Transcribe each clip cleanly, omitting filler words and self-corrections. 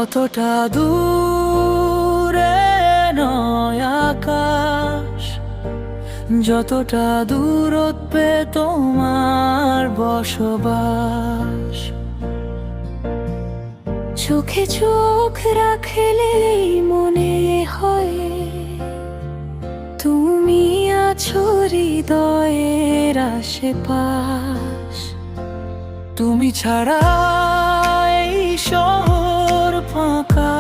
অতটা দূরে নয় আকাশ, যতটা দূরত্বে তোমার বসবাস। চোখে চোখ রাখলেই মনে হয় তুমি আছো হৃদয়ের আশেপাশ। তুমি ছাড়া এই শহর ফাঁকা,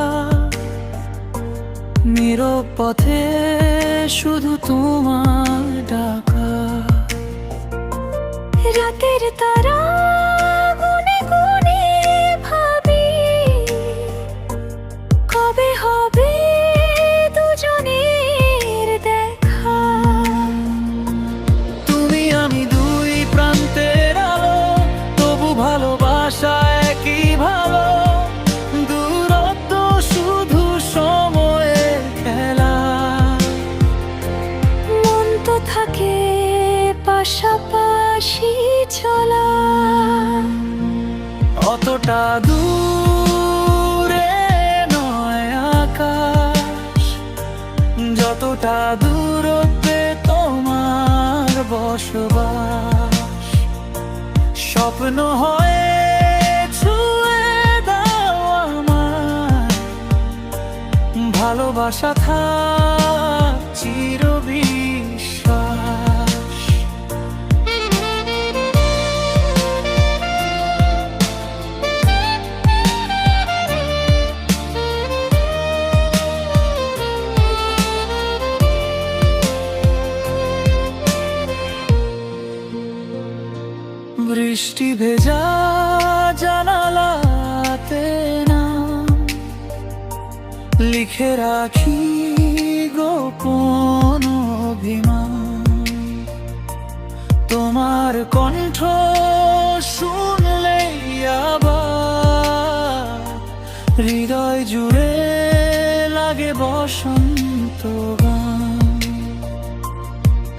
নীরব পথে শুধু তোমার ডাকা। রাতের তারা গুনে গুনে ভাবি কবে হবে দুজনের দেখা। তুমি আমি দুই প্রান্তের আলো, তবু ভালোবাসা একই ভালো। দূরত্ব শুধু সময়ের খেলা, মন তো থাকে পাশাপাশি চলা। অতটা দূরে নয় আকাশ, যতটা দূরত্বে তোমার বসবাস। স্বপ্ন হয়ে ছুঁয়ে দাও আমার, ভালোবাসা থাক চিরবিশ্বাস। বৃষ্টি ভেজা জানালাতে নাম লিখে রাখি গোপন অভিমান। তোমার কণ্ঠ শুনলেই আবার হৃদয় জুড়ে লাগে বসন্ত গান।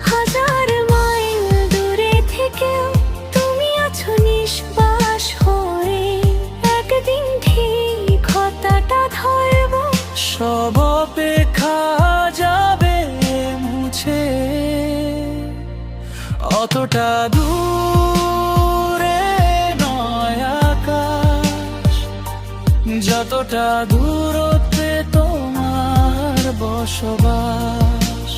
হাজার মাইল দূরে থেকেও তুমি আছো নিঃশ্বাস হয়ে। একদিন ঠিক কথাটা ধরব, সব অপেক্ষা যাবে মুছে। অতটা দূরে নয় আকাশ, যতটা দূরত্বে তোমার বসবাস।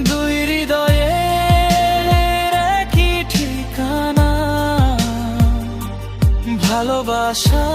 দুই হৃদয়ের একই ঠিকানা, ভালোবাসা